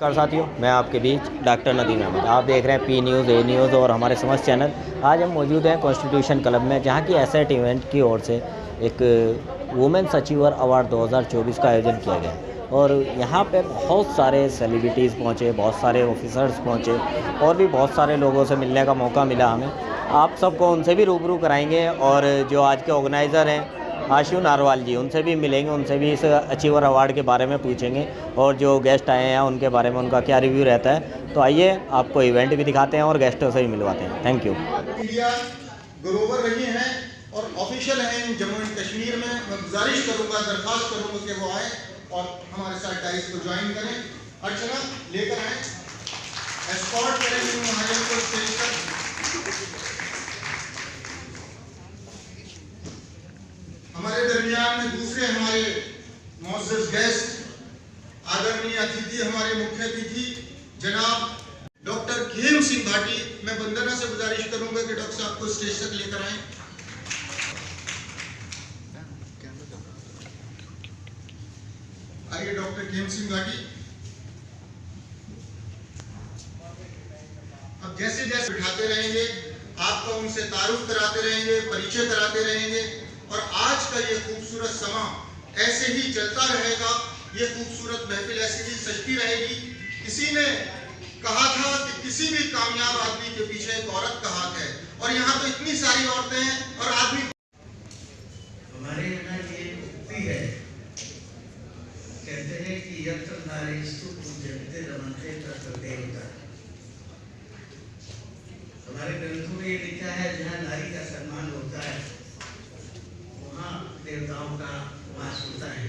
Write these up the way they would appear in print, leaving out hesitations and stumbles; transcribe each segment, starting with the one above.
नमस्कार साथियों, मैं आपके बीच डॉक्टर नदीम अहमद। आप देख रहे हैं पी न्यूज़, ए न्यूज़ और हमारे समस्त चैनल। आज हम मौजूद हैं कॉन्स्टिट्यूशन क्लब में, जहां की एसेट इवेंट की ओर से एक वुमेन्स अचीवर अवार्ड 2024 का आयोजन किया गया और यहाँ पे बहुत सारे सेलिब्रिटीज़ पहुँचे, बहुत सारे ऑफिसर्स पहुँचे और भी बहुत सारे लोगों से मिलने का मौका मिला हमें। आप सबको उनसे भी रूबरू कराएंगे और जो आज के ऑर्गेनाइज़र हैं आशु नारवाल जी, उनसे भी मिलेंगे, उनसे भी इस अचीवर अवार्ड के बारे में पूछेंगे और जो गेस्ट आए हैं उनके बारे में उनका क्या रिव्यू रहता है। तो आइए आपको इवेंट भी दिखाते हैं और गेस्टों से भी मिलवाते हैं। Thank you. इंडिया ग्रोवर रही हैं और ऑफिशियल हैं जम्मू एंड कश्मीर में। मैं गुजारिश करूंगा, दरख्वास्त करूंगा कि वो आए और हमारे साथ डाइस को ज्वाइन करें। अर्चना लेकर आए, एस्कॉर्ट करें महाजन को स्टेज पर। हमारे दरमियान में दूसरे हमारे मौजूद गेस्ट, आदरणीय अतिथि, हमारे मुख्य अतिथि जनाब डॉक्टर खेम सिंह भाटी। मैं वंदना से गुजारिश करूंगा कि डॉक्टर साहब को स्टेज तक लेकर आए। आइए डॉक्टर खेम सिंह भाटी। अब जैसे जैसे बिठाते रहेंगे, आपको उनसे तारुफ कराते रहेंगे, परिचय कराते रहेंगे और आज का ये खूबसूरत समा ऐसे ही चलता रहेगा। ये खूबसूरत महफिल ऐसे ही सजती रहेगी। किसी ने कहा था कि किसी भी कामयाब आदमी के पीछे एक औरत का हाथ है और यहाँ तो इतनी सारी औरतें हैं और आदमी। हमारे यहाँ ये उक्ति है, कहते हैं कि यत्र नारीस्तु पूज्यन्ते रमन्ते तत्र देवता। हमारे ग्रंथों में ये लिखा है जहाँ नारी का सम्मान होता है वहाँ देवताओं का वास होता है।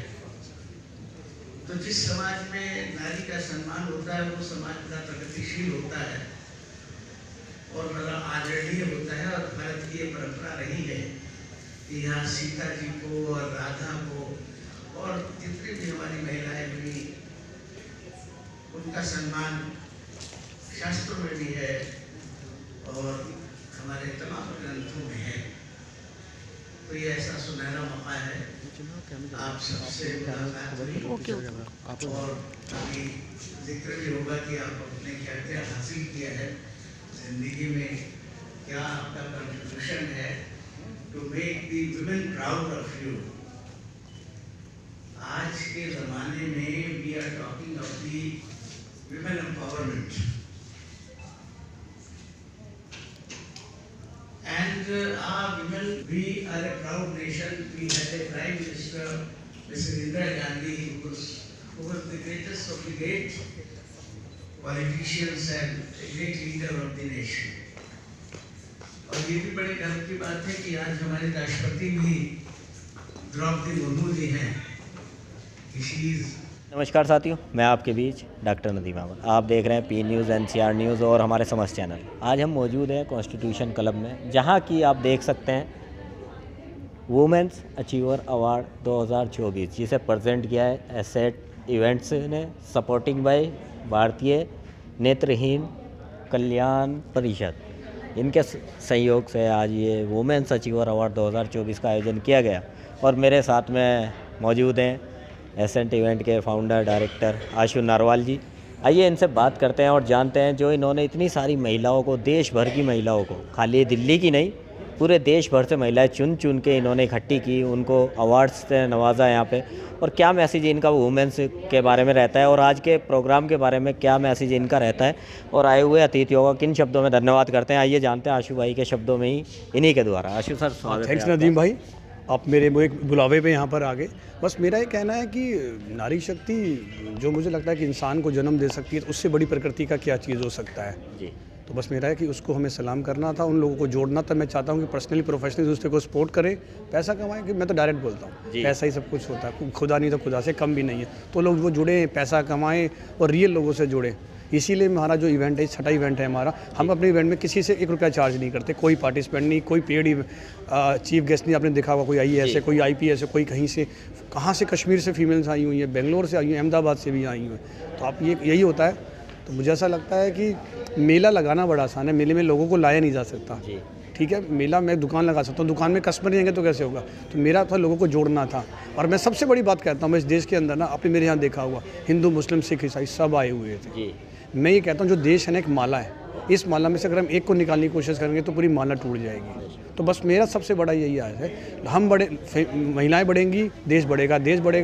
तो जिस समाज में नारी का सम्मान होता है वो समाज बड़ा प्रगतिशील होता है और बड़ा आदरणीय होता है। और भारत की ये परंपरा रही है कि यहाँ सीता जी को और राधा को और जितनी भी हमारी महिलाएं हुई उनका सम्मान शास्त्रों में भी है और हमारे तमाम ग्रंथों में है। तो ये ऐसा सुनहरा मौका है, आप सबसे मुलाकात हुई और अभी जिक्र भी होगा कि आप अपने क्या क्या हासिल किया है जिंदगी में, क्या आपका कंट्रीब्यूशन है to make the women proud of you. आज के ज़माने में we are talking of the women empowerment and our women, we are a proud nation. We had a Prime Minister, Mrs. Indira Gandhi, who was the greatest of the great politicians and a great leader of the nation. और ये भी बड़े गर्व की बात है कि आज हमारे राष्ट्रपति भी द्रौपदी मुर्मू जी हैं। नमस्कार साथियों, मैं आपके बीच डॉक्टर नदीम अहमद। आप देख रहे हैं पी न्यूज़, NCR न्यूज़ और हमारे समस्त चैनल। आज हम मौजूद हैं कॉन्स्टिट्यूशन क्लब में, जहां की आप देख सकते हैं वुमेन्स अचीवर अवार्ड 2024 जिसे प्रेजेंट किया है एसेट इवेंट्स ने, सपोर्टिंग बाय भारतीय नेत्रहीन कल्याण परिषद। इनके सहयोग से आज ये वुमेन्स अचीवर अवार्ड 2024 का आयोजन किया गया और मेरे साथ में मौजूद हैं एसेट इवेंट के फाउंडर डायरेक्टर आशु नारवाल जी। आइए इनसे बात करते हैं और जानते हैं जो इन्होंने इतनी सारी महिलाओं को, देश भर की महिलाओं को, खाली दिल्ली की नहीं पूरे देश भर से महिलाएं चुन चुन के इन्होंने इकट्ठी की, उनको अवार्ड्स से नवाजा यहाँ पे। और क्या मैसेज इनका वुमेन्स के बारे में रहता है और आज के प्रोग्राम के बारे में क्या मैसेज इनका रहता है और आए हुए अतिथियों का किन शब्दों में धन्यवाद करते हैं। आइए जानते हैं आशु भाई के शब्दों में ही, इन्हीं के द्वारा। आशु सर, स्वागत है। थैंक्स नदीम भाई, आप मेरे एक बुलावे पे यहाँ पर आ गए। बस मेरा ये कहना है कि नारी शक्ति जो मुझे लगता है कि इंसान को जन्म दे सकती है, तो उससे बड़ी प्रकृति का क्या चीज़ हो सकता है जी। तो बस मेरा है कि उसको हमें सलाम करना था, उन लोगों को जोड़ना था। मैं चाहता हूँ कि पर्सनली प्रोफेशनली दूसरे को सपोर्ट करें, पैसा कमाएं। कि मैं तो डायरेक्ट बोलता हूँ, पैसा ही सब कुछ होता है, खुदा नहीं तो खुदा से कम भी नहीं है। तो लोग वो जुड़ें, पैसा कमाएं और रियल लोगों से जुड़ें। इसीलिए हमारा जो इवेंट है, छठा इवेंट है हमारा। हम अपने इवेंट में किसी से 1 रुपया चार्ज नहीं करते, कोई पार्टिसिपेंट नहीं, कोई पेड चीफ गेस्ट नहीं। आपने देखा होगा कोई IAS है, कोई IPS है, कोई कहीं से, कहाँ से, कश्मीर से फीमेल्स आई हुई हैं, बेंगलोर से आई हुई हैं, अहमदाबाद से भी आई हुई हैं। तो आप यही होता है। तो मुझे ऐसा लगता है कि मेला लगाना बड़ा आसान है, मेले में लोगों को लाया नहीं जा सकता। ठीक है, मेला मैं दुकान लगा सकता हूँ, दुकान में कस्टमर नहीं आएंगे तो कैसे होगा। तो मेरा था लोगों को जोड़ना था। और मैं सबसे बड़ी बात कहता हूँ, मैं इस देश के अंदर ना, आपने मेरे यहाँ देखा हुआ, हिंदू मुस्लिम सिख ईसाई सब आए हुए थे जी। मैं ये कहता हूँ जो देश है ना एक माला है, इस माला में से अगर हम एक को निकालने की कोशिश करेंगे तो पूरी माला टूट जाएगी। तो बस मेरा सबसे बड़ा यही आज है, हम महिलाएं बढ़ेंगी, देश बढ़ेगा,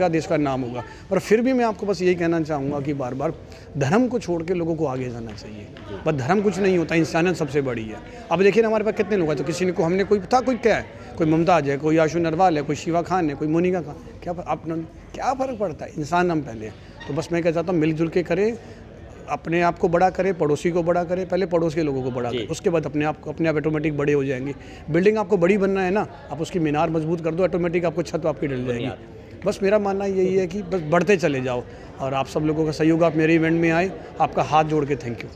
देश का नाम होगा। और फिर भी मैं आपको बस यही कहना चाहूँगा कि बार बार धर्म को छोड़ के लोगों को आगे जाना चाहिए। बस धर्म कुछ नहीं होता, इंसानियत सबसे बड़ी है। अब देखिए ना हमारे पास कितने लोग हैं, तो किसी ने को हमने कोई था, कोई क्या है, कोई मुमताज़ है, कोई आशु नरवाल है, कोई शिवा खान है, कोई मोनिका खान, क्या फ़र्क पड़ता है, इंसान हम पहले। तो बस मैं कह चाहता हूँ मिलजुल के करें, अपने आप को बड़ा करें, पड़ोसी को बड़ा करें, पहले पड़ोस के लोगों को बड़ा करें, उसके बाद अपने आप ऑटोमेटिक बड़े हो जाएंगे। बिल्डिंग आपको बड़ी बनना है ना, आप उसकी मीनार मजबूत कर दो, ऑटोमेटिक आपको छत आपकी डल जाएगी। बस मेरा मानना यही है कि बस बढ़ते चले जाओ, और आप सब लोगों का सहयोग, आप मेरे इवेंट में आए, आपका हाथ जोड़ के थैंक यू।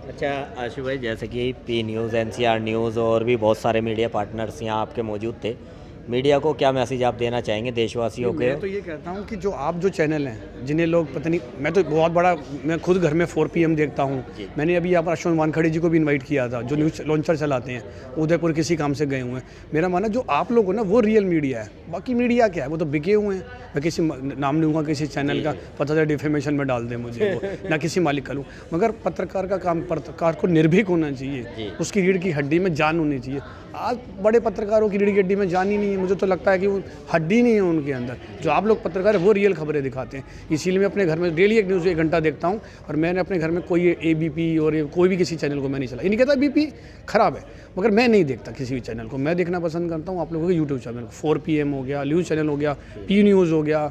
अच्छा आशु भाई, जैसे कि पी न्यूज़, NCR न्यूज़ और भी बहुत सारे मीडिया पार्टनर्स यहाँ आपके मौजूद थे, मीडिया को क्या मैसेज आप देना चाहेंगे देशवासियों के? मैं तो ये कहता हूँ कि जो आप जो चैनल हैं, जिन्हें लोग पता नहीं, मैं तो बहुत बड़ा, मैं खुद घर में 4 PM देखता हूँ। मैंने अभी यहाँ पर अश्विन वानखड़े जी को भी इनवाइट किया था, जो न्यूज़ लॉन्चर चलाते हैं, उदयपुर किसी काम से गए हुए हैं। मेरा मानना जो आप लोग हो ना, वो रियल मीडिया है। बाकी मीडिया क्या है, वो तो बिके हुए हैं। मैं किसी नाम लूँगा किसी चैनल का, पता चला डिफेमेशन में डाल दें मुझे वो, ना किसी मालिक का लूँ। मगर पत्रकार का काम, पत्रकार को निर्भीक होना चाहिए, उसकी रीढ़ की हड्डी में जान होनी चाहिए। आज बड़े पत्रकारों की रीढ़ की हड्डी में जान ही नहीं है, मुझे तो लगता है कि वो हड्डी नहीं है उनके अंदर। जो आप लोग पत्रकार है वो रियल खबरें दिखाते हैं। इसीलिए मैं अपने घर में डेली एक न्यूज़ 1 घंटा देखता हूँ, और मैंने अपने घर में कोई ABP और कोई भी किसी चैनल को मैं नहीं चला। ये नहीं कहता BP ख़राब है, मगर मैं नहीं देखता किसी भी चैनल को। मैं देखना पसंद करता हूँ आप लोगों के यूट्यूब चैनल, 4 PM हो गया, न्यूज़ चैनल हो गया, P न्यूज़ हो गया,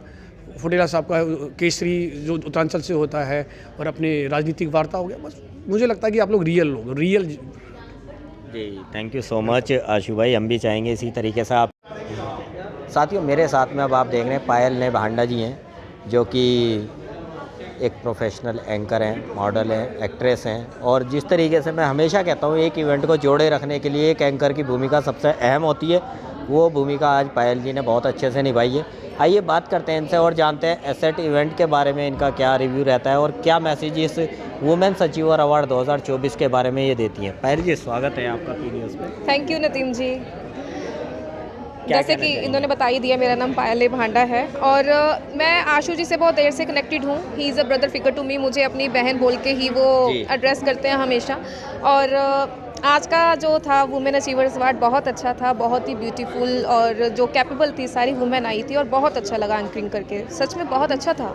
फुटेला साहब का केसरी जो उत्तरांचल से होता है, और अपने राजनीतिक वार्ता हो गया। बस मुझे लगता है कि आप लोग रियल लोग, रियल जी। Thank you so much Ashu भाई, हम भी चाहेंगे इसी तरीके से आप। साथियों, मेरे साथ में अब आप देख रहे हैं पायल ने भांडा जी हैं, जो कि एक प्रोफेशनल एंकर हैं, मॉडल हैं, एक्ट्रेस हैं। और जिस तरीके से मैं हमेशा कहता हूँ, एक इवेंट को जोड़े रखने के लिए एक एंकर की भूमिका सबसे अहम होती है, वो भूमिका आज पायल जी ने बहुत अच्छे से निभाई है। आइए बात करते हैं इनसे और जानते हैं एसेट इवेंट के बारे में इनका क्या रिव्यू रहता है और क्या मैसेज इस वुमेन्स अचीवर अवार्ड 2024 के बारे में ये देती हैं। पायल जी, स्वागत है आपका पी न्यूज़ में। थैंक यू नदीम जी। जैसे कि इन्होंने बता ही दिया, मेरा नाम पायल भांडा है और मैं आशु जी से बहुत देर से कनेक्टेड हूँ। He is a brother figure to me, मुझे अपनी बहन बोल के ही वो एड्रेस करते हैं हमेशा। और आज का जो था वुमेन अचीवर्स अवार्ड बहुत अच्छा था, बहुत ही ब्यूटीफुल, और जो कैपेबल थी सारी वुमेन आई थी और बहुत अच्छा लगा एंकरिंग करके, सच में बहुत अच्छा था,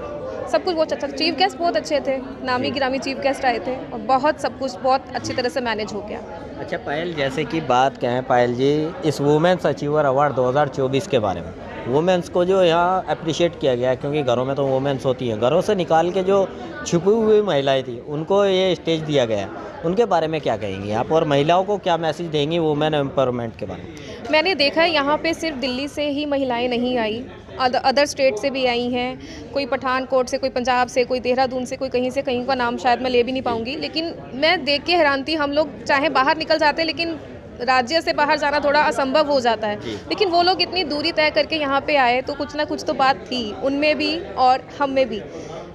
सब कुछ बहुत अच्छा था। चीफ गेस्ट बहुत अच्छे थे, नामी गिरामी चीफ गेस्ट आए थे और बहुत सब कुछ बहुत अच्छी तरह से मैनेज हो गया। अच्छा पायल, जैसे कि बात कहें पायल जी इस वुमेन्स अचीवर अवार्ड 2024 के बारे में, वुमेन्स को जो यहाँ अप्रिशिएट किया गया है, क्योंकि घरों में तो वुमेन्स होती हैं, घरों से निकाल के जो छुपी हुई महिलाएं थी उनको ये स्टेज दिया गया है, उनके बारे में क्या कहेंगी आप और महिलाओं को क्या मैसेज देंगी वुमेन एम्पावरमेंट के बारे में? मैंने देखा है यहाँ पे सिर्फ दिल्ली से ही महिलाएं नहीं आई, अदर स्टेट से भी आई हैं, कोई पठानकोट से, कोई पंजाब से, कोई देहरादून से, कोई कहीं से, कहीं का नाम शायद मैं ले भी नहीं पाऊँगी। लेकिन मैं देख के हैरान थी, हम लोग चाहे बाहर निकल जाते हैं लेकिन राज्य से बाहर जाना थोड़ा असंभव हो जाता है, लेकिन वो लोग इतनी दूरी तय करके यहाँ पे आए, तो कुछ ना कुछ तो बात थी उनमें भी और हम में भी।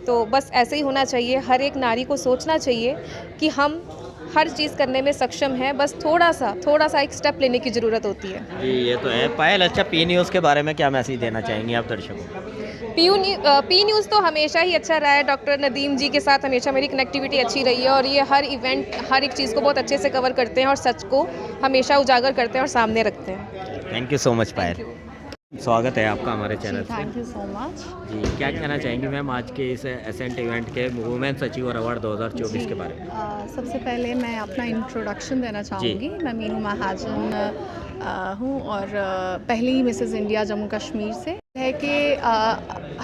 तो बस ऐसे ही होना चाहिए, हर एक नारी को सोचना चाहिए कि हम हर चीज़ करने में सक्षम है, बस थोड़ा सा एक स्टेप लेने की ज़रूरत होती है। जी ये तो है। पायल, अच्छा पी न्यूज़ के बारे में क्या मैसेज देना चाहेंगी आप दर्शकों को? पी न्यूज़ तो हमेशा ही अच्छा रहा है, डॉक्टर नदीम जी के साथ हमेशा मेरी कनेक्टिविटी अच्छी रही है और ये हर इवेंट, हर एक चीज़ को बहुत अच्छे से कवर करते हैं और सच को हमेशा उजागर करते हैं और सामने रखते हैं। Thank you so much Payal, स्वागत है आपका हमारे चैनल पे। Thank you so much. जी, क्या कहना चाहेंगी मैम आज के इस एसेंट इवेंट के वुमेन्स अचीवर अवार्ड 2024 के बारे में? सबसे पहले मैं अपना इंट्रोडक्शन देना चाहूँगी। मैं मीनू महाजन हूँ और पहली मिसेस इंडिया जम्मू कश्मीर से है कि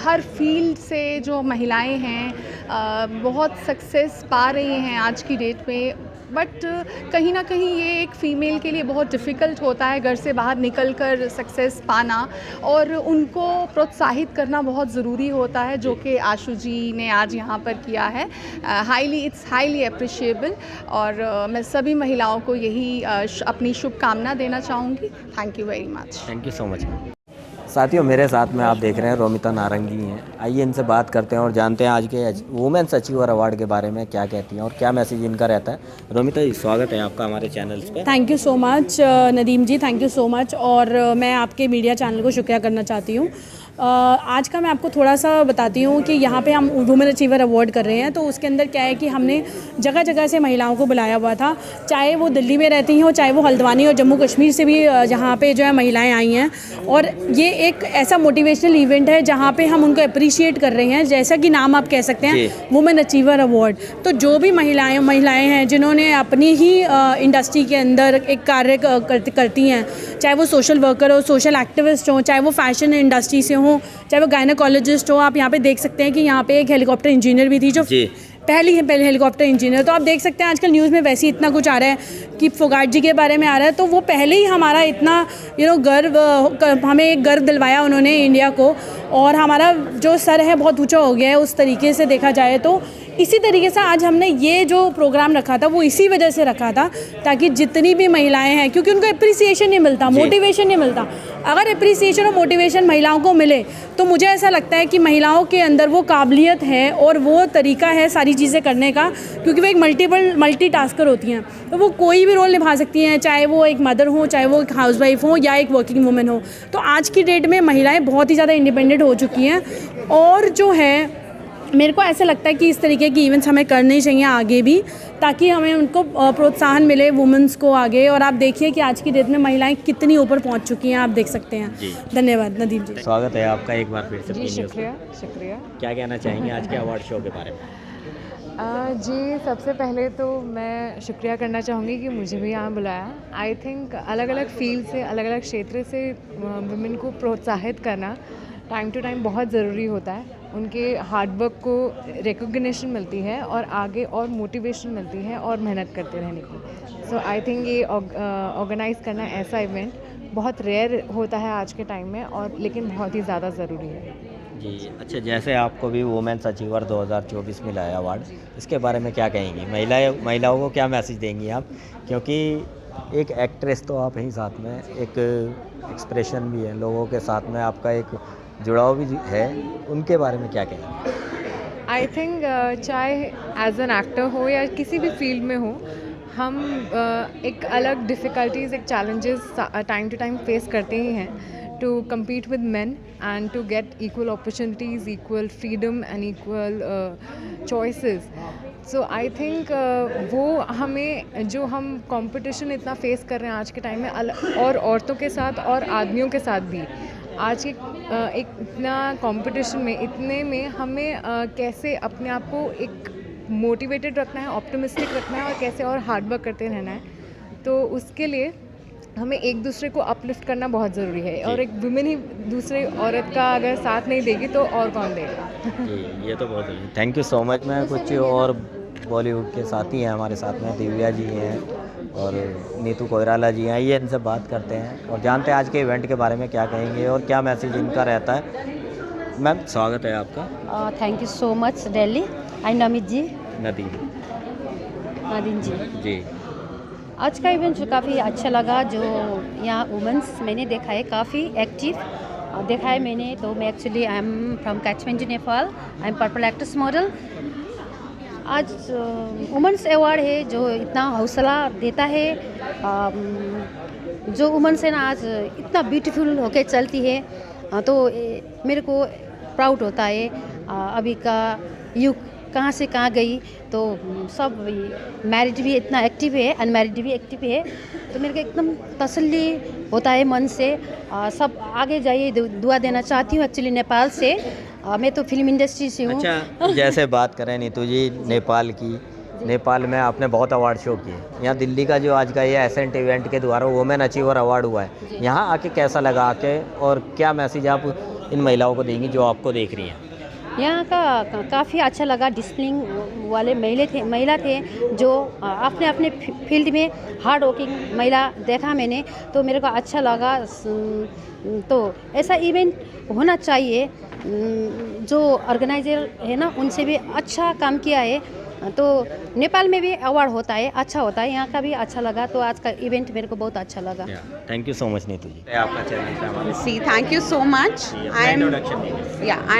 हर फील्ड से जो महिलाएं हैं बहुत सक्सेस पा रही हैं आज की डेट में, बट कहीं ना कहीं ये एक फ़ीमेल के लिए बहुत डिफ़िकल्ट होता है घर से बाहर निकलकर सक्सेस पाना, और उनको प्रोत्साहित करना बहुत ज़रूरी होता है, जो कि आशु जी ने आज यहाँ पर किया है। इट्स हाईली अप्रिशिएबल, और मैं सभी महिलाओं को यही अपनी शुभकामना देना चाहूँगी। Thank you very much. Thank you so much. साथियों मेरे साथ में आप देख रहे हैं रोमिता नारंगी हैं। आइए इनसे बात करते हैं और जानते हैं आज के वुमेन्स अचीवर अवार्ड के बारे में क्या कहती हैं और क्या मैसेज इनका रहता है। रोमिता जी स्वागत है आपका हमारे चैनल्स पे। Thank you so much Nadeem ji, thank you so much. और मैं आपके मीडिया चैनल को शुक्रिया करना चाहती हूँ। आज का मैं आपको थोड़ा सा बताती हूँ कि यहाँ पे हम वुमेन अचीवर अवार्ड कर रहे हैं। तो उसके अंदर क्या है कि हमने जगह जगह से महिलाओं को बुलाया हुआ था, चाहे वो दिल्ली में रहती हों, चाहे वो हल्द्वानी और जम्मू कश्मीर से भी यहाँ पे जो है महिलाएं आई हैं। और ये एक ऐसा मोटिवेशनल इवेंट है जहाँ पे हम उनको अप्रिशिएट कर रहे हैं, जैसा कि नाम आप कह सकते हैं वुमेन अचीवर अवार्ड। तो जो भी महिलाएं हैं जिन्होंने अपनी ही इंडस्ट्री के अंदर एक कार्य करती हैं, चाहे वो सोशल वर्कर हो, सोशल एक्टिविस्ट हो, चाहे वो फैशन इंडस्ट्री से हो, चाहे वो गायनेकोलॉजिस्ट हो। आप यहाँ पे देख सकते हैं कि यहाँ पे एक हेलीकॉप्टर इंजीनियर भी थी जो पहले हेलीकॉप्टर इंजीनियर। तो आप देख सकते हैं आजकल न्यूज़ में वैसे ही इतना कुछ आ रहा है कि फोगाट जी के बारे में आ रहा है। तो वो पहले ही हमारा इतना गर्व, हमें एक गर्व दिलवाया उन्होंने इंडिया को। और हमारा जो सर है बहुत ऊंचा हो गया है उस तरीके से देखा जाए तो। इसी तरीके से आज हमने ये जो प्रोग्राम रखा था वो इसी वजह से रखा था ताकि जितनी भी महिलाएं हैं, क्योंकि उनको अप्रिसिएशन नहीं मिलता, मोटिवेशन नहीं मिलता। अगर अप्रिसिएशन और मोटिवेशन महिलाओं को मिले तो मुझे ऐसा लगता है कि महिलाओं के अंदर वो काबिलियत है और वो तरीका है सारी चीज़ें करने का, क्योंकि वो एक मल्टीटास्कर होती हैं। तो वो कोई भी रोल निभा सकती हैं, चाहे वो एक मदर हो, चाहे वो एक हाउसवाइफ हो या एक वर्किंग वुमेन हो। तो आज की डेट में महिलाएं बहुत ही ज़्यादा इंडिपेंडेंट हो चुकी हैं। और जो है मेरे को ऐसा लगता है कि इस तरीके की इवेंट्स हमें करने चाहिए आगे भी, ताकि हमें उनको प्रोत्साहन मिले वुमेन्स को आगे। और आप देखिए कि आज की डेट में महिलाएं कितनी ऊपर पहुंच चुकी हैं, आप देख सकते हैं। धन्यवाद नदीम जी। स्वागत है आपका एक बार फिर से। जी शुक्रिया। क्या कहना चाहेंगे आज के अवार्ड शो के बारे में? जी सबसे पहले तो मैं शुक्रिया करना चाहूँगी कि मुझे भी यहाँ बुलाया। आई थिंक अलग अलग फील्ड से, अलग अलग क्षेत्र से वुमेन को प्रोत्साहित करना टाइम टू टाइम बहुत ज़रूरी होता है। उनके हार्डवर्क को रिकॉग्निशन मिलती है और आगे और मोटिवेशन मिलती है और मेहनत करते रहने की। सो आई थिंक ये ऑर्गेनाइज़ करना ऐसा इवेंट बहुत रेयर होता है आज के टाइम में, और लेकिन बहुत ही ज़्यादा ज़रूरी है। जी अच्छा, जैसे आपको भी वुमेन्स अचीवर 2024 मिला है अवार्ड, इसके बारे में क्या कहेंगी? महिलाओं को क्या मैसेज देंगी आप? क्योंकि एक एक्ट्रेस तो आप ही साथ में, एक एक्सप्रेशन भी है लोगों के साथ में, आपका एक जुड़ाव भी है, उनके बारे में क्या कहेंगे? आई थिंक चाहे एज एन एक्टर हो या किसी भी फील्ड में हो, हम एक अलग डिफ़िकल्टीज़, एक challenges time to time face करते ही हैं to compete with men and to get equal opportunities, equal freedom and equal choices. So I think वो हमें जो हम कंपटीशन इतना फेस कर रहे हैं आज के टाइम में, और औरतों के साथ और आदमियों के साथ भी, आज के एक इतना कंपटीशन में, इतने में हमें कैसे अपने आप को एक मोटिवेटेड रखना है, ऑप्टिमिस्टिक रखना है और कैसे और हार्डवर्क करते रहना है। तो उसके लिए हमें एक दूसरे को अपलिफ्ट करना बहुत ज़रूरी है। और एक वुमेन ही दूसरे औरत का अगर साथ नहीं देगी तो और कौन देगा? जी ये तो बहुत ज़रूरी। Thank you so much. मैं कुछ और बॉलीवुड के साथी हैं हमारे साथ में, दिव्या जी हैं और नीतू कोइराला जी हैं। ये इनसे बात करते हैं और जानते हैं आज के इवेंट के बारे में क्या कहेंगे और क्या मैसेज इनका रहता है। मैम स्वागत है आपका। Thank you so much Delhi. आई नमित जी। नदीम जी। आज का इवेंट काफ़ी अच्छा लगा। जो यहाँ वुमेंस मैंने देखा है काफ़ी एक्टिव देखा है मैंने। तो मैं actually I am from Kathmandu Nepal. I am purple actress model. आज वुमेंस अवार्ड है जो इतना हौसला देता है। जो वुमेंस है ना आज इतना ब्यूटीफुल होके चलती है, तो मेरे को प्राउड होता है। अभी का युग कहाँ से कहाँ गई, तो सब मैरिड भी इतना एक्टिव है, अनमैरिड भी एक्टिव है। तो मेरे को एकदम तसल्ली होता है मन से। सब आगे जाइए, दुआ देना चाहती हूँ एक्चुअली नेपाल से। मैं तो फिल्म इंडस्ट्री से हूँ। अच्छा जैसे बात करें नीतू जी नेपाल की, नेपाल में आपने बहुत अवार्ड शो किए। यहाँ दिल्ली का जो आज का ये एसेंट इवेंट के द्वारा वुमेन अचीवर अवार्ड हुआ है, यहाँ आके कैसा लगा आके, और क्या मैसेज आप इन महिलाओं को देंगी जो आपको देख रही हैं? यहाँ का काफ़ी अच्छा लगा। डिसिप्लिन वाले महिला थे जो अपने अपने फील्ड में हार्ड वर्किंग महिला देखा मैंने, तो मेरे को अच्छा लगा। तो ऐसा इवेंट होना चाहिए। जो ऑर्गेनाइजर है ना, उनसे भी अच्छा काम किया है। तो नेपाल में भी अवार्ड होता है, अच्छा होता है, यहाँ का भी अच्छा लगा। तो आज का इवेंट मेरे को बहुत अच्छा लगा। Thank you so much Neetu ji. आपका चैनल पे हमारे See, thank you so much. I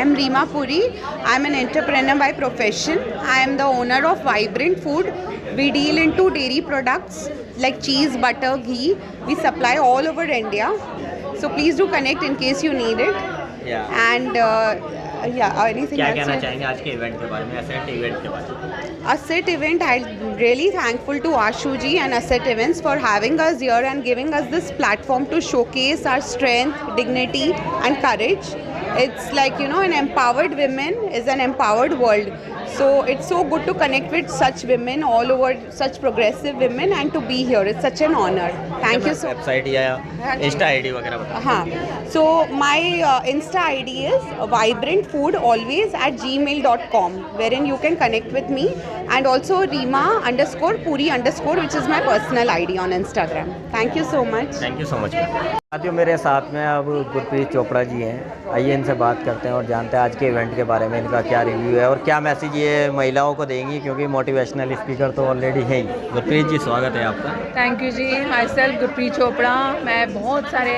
am Reema Puri. I am an entrepreneur by profession. I am the owner of Vibrant Food. We deal into dairy products like cheese, butter, ghee. We supply all over India. So please do connect in case you need it. And anything क्या else? कहना चाहेंगे आज के event के बारे में, asset event के बारे में? Asset event, I'm really thankful to Ashu ji and Asset Events for having us here and giving us this platform to showcase our strength, dignity and courage. It's like, you know, an empowered women is an empowered world. So it's so good to connect with such women all over, such progressive women, and to be here. It's such an honor. Thank you so much. Website या Insta ID वगैरह बताओ। हाँ, so my Insta ID is vibrantfoodalways@gmail.com, wherein you can connect with me, and also Reema_Puri_, which is my personal ID on Instagram. Thank you so much. Thank you so much. साथियों, मेरे साथ में अब गुरप्रीत चोपड़ा जी हैं। आइए इनसे बात करते हैं और जानते हैं आज के इवेंट के बारे में, इनका क्या रिव्यू है और क्या मैसेज ये महिलाओं को देंगी, क्योंकि मोटिवेशनल स्पीकर तो ऑलरेडी है ही। गुरप्रीत जी, स्वागत है आपका। थैंक यू जी। Myself Gurpreet Chopra. मैं बहुत सारे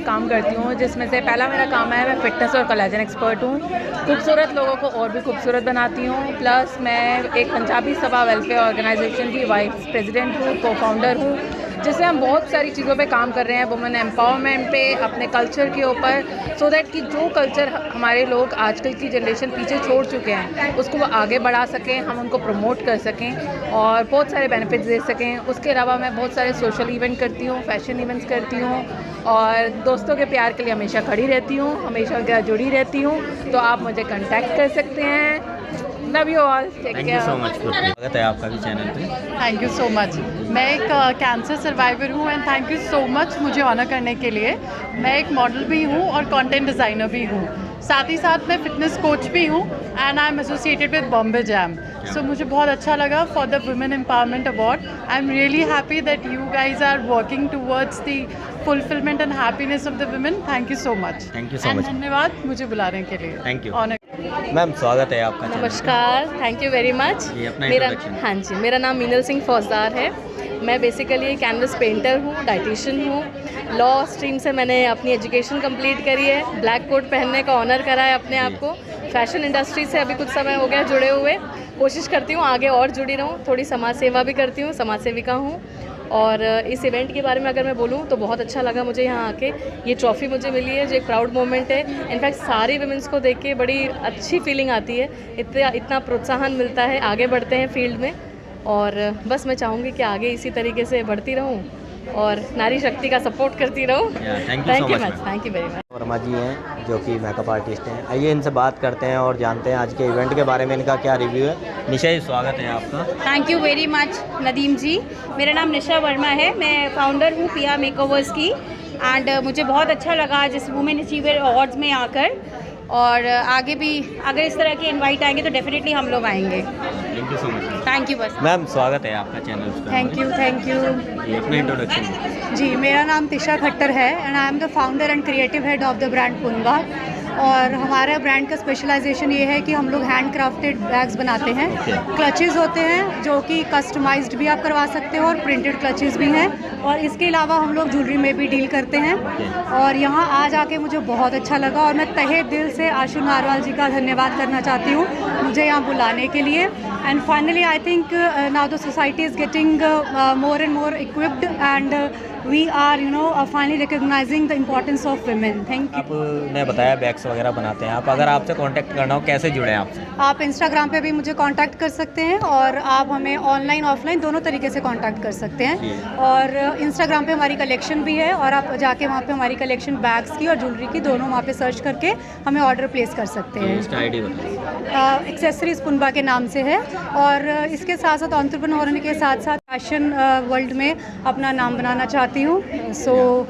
काम करती हूँ, जिसमें से पहला मेरा काम है, मैं फिटनेस और कोलेजन एक्सपर्ट हूँ। खूबसूरत लोगों को और भी खूबसूरत बनाती हूँ। प्लस मैं एक पंजाबी सभा वेलफेयर ऑर्गेनाइजेशन की वाइस प्रेसिडेंट हूँ, को फाउंडर हूँ, जिससे हम बहुत सारी चीज़ों पे काम कर रहे हैं, वुमेन एम्पावरमेंट पे, अपने कल्चर के ऊपर, सो दैट कि जो कल्चर हमारे लोग आजकल की जनरेशन पीछे छोड़ चुके हैं उसको वो आगे बढ़ा सकें, हम उनको प्रमोट कर सकें और बहुत सारे बेनिफिट्स दे सकें। उसके अलावा मैं बहुत सारे सोशल इवेंट करती हूँ, फैशन इवेंट्स करती हूँ और दोस्तों के प्यार के लिए हमेशा खड़ी रहती हूँ, हमेशा जुड़ी रहती हूँ। तो आप मुझे कॉन्टैक्ट कर सकते हैं। Love you all, take care. Thank you so much. स्वागत है आपका भी चैनल पे। Thank you so much. मैं एक कैंसर सर्वाइवर हूँ and thank you so much मुझे ऑनर करने के लिए। मैं एक मॉडल भी हूँ और कंटेंट डिज़ाइनर भी हूँ, साथ ही साथ मैं फिटनेस कोच भी हूँ and I am associated with Bombay jam. So मुझे बहुत अच्छा लगा for the women empowerment award. I am really happy that you guys are working towards the fulfilment and happiness of the women. Thank you so much. Thank you so much. धन्यवाद मुझे बुलाने के लिए। Thank you honour. Ma'am, स्वागत है आपका। नमस्कार, thank you very much. हाँ जी, मेरा नाम मीनल सिंह फौजदार है। मैं बेसिकली कैनवस पेंटर हूँ, डाइटिशियन हूँ। लॉ स्ट्रीम से मैंने अपनी एजुकेशन कंप्लीट करी है। ब्लैक कोट पहनने का ऑनर करा है अपने आप को। फैशन इंडस्ट्री से अभी कुछ समय हो गया जुड़े हुए, कोशिश करती हूँ आगे और जुड़ी रहूँ। थोड़ी समाज सेवा भी करती हूँ, समाज सेविका हूँ। और इस इवेंट के बारे में अगर मैं बोलूँ तो बहुत अच्छा लगा मुझे यहाँ आके। ये ट्रॉफ़ी मुझे मिली है जो एक प्राउड मोमेंट है। इनफैक्ट सारी वुमेन्स को देख के बड़ी अच्छी फीलिंग आती है, इतना प्रोत्साहन मिलता है, आगे बढ़ते हैं फील्ड में। और बस मैं चाहूँगी कि आगे इसी तरीके से बढ़ती रहूँ और नारी शक्ति का सपोर्ट करती रहूँ। Thank you much. Thank you very much. Verma ji हैं जो कि मेकअप आर्टिस्ट हैं। आइए इनसे बात करते हैं और जानते हैं आज के इवेंट के बारे में, इनका क्या रिव्यू है। निशा जी, स्वागत है आपका। Thank you very much Nadeem ji. मेरा नाम निशा वर्मा है, मैं फाउंडर हूँ पिया मेकओवर्स की। एंड मुझे बहुत अच्छा लगा आज इस वुमेन अचीवर अवार्ड्स में आकर, और आगे भी अगर इस तरह के इनवाइट आएंगे तो डेफिनेटली हम लोग आएंगे। Thank you so much. Thank you. बस मैम, स्वागत है आपका चैनल पे। Thank you. ये अपना इंट्रोडक्शन। जी, मेरा नाम तिशा खट्टर है and I am the founder and creative head of the brand Punga. और हमारे ब्रांड का स्पेशलाइजेशन ये है कि हम लोग हैंड क्राफ्टेड बैग्स बनाते हैं। क्लचेस होते हैं जो कि कस्टमाइज्ड भी आप करवा सकते हो और प्रिंटेड क्लचेस भी हैं, और इसके अलावा हम लोग ज्वेलरी में भी डील करते हैं। और यहाँ आज आके मुझे बहुत अच्छा लगा और मैं तहे दिल से आशु नारवाल जी का धन्यवाद करना चाहती हूँ मुझे यहाँ बुलाने के लिए। And finally I think now the society is getting more and more equipped and we are finally recognizing the importance of women. Thank you. आपने बताया बैग्स वगैरह बनाते हैं आप, अगर आपसे कांटेक्ट करना हो कैसे जुड़े आपसे? आप इंस्टाग्राम पे भी मुझे कांटेक्ट कर सकते हैं और आप हमें ऑनलाइन ऑफलाइन दोनों तरीके से कांटेक्ट कर सकते हैं। और इंस्टाग्राम पे हमारी कलेक्शन भी है और आप जाके वहाँ पे हमारी कलेक्शन बैग्स की और ज्वेलरी की दोनों वहाँ पे सर्च करके हमें ऑर्डर प्लेस कर सकते हैं। इंस्टा आईडी बताइए। एक्सेसरीज पुनबा के नाम से है। और इसके साथ साथ एंटरप्रेन्योर होने के साथ साथ फैशन वर्ल्ड में अपना नाम बनाना चाहती हूँ। So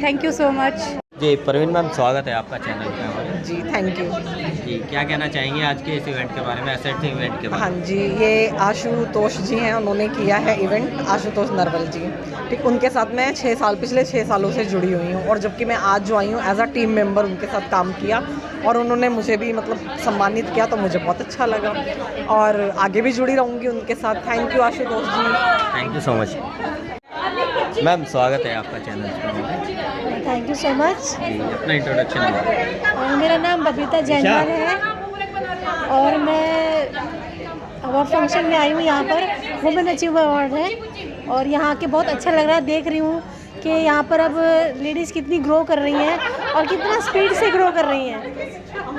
thank you so much. जी, प्रवीण मैम, स्वागत है आपका चैनल पे। जी, थैंक यू। जी, क्या कहना चाहेंगे आज के इस इवेंट के बारे में, एसेट इवेंट के बारे हाँ जी, ये आशुतोष जी हैं, उन्होंने किया है इवेंट, आशुतोष नरवल जी। ठीक, उनके साथ मैं पिछले 6 सालों से जुड़ी हुई हूँ और जबकि मैं आज जो आई हूँ एज अ टीम मेंबर उनके साथ काम किया और उन्होंने मुझे भी मतलब सम्मानित किया, तो मुझे बहुत अच्छा लगा और आगे भी जुड़ी रहूँगी उनके साथ। Thank you Ashutosh ji. Thank you so much. Ma'am, स्वागत है आपका चैनल पर। Thank you so much. जी, अपना इंट्रोडक्शन। मेरा नाम बबीता जैनवाल है और मैं अवार्ड फंक्शन में आई हूँ। यहाँ पर वुमेन अचीवर अवार्ड है और यहाँ के बहुत अच्छा लग रहा है। देख रही हूँ कि यहाँ पर अब लेडीज़ कितनी ग्रो कर रही हैं और कितना स्पीड से ग्रो कर रही हैं।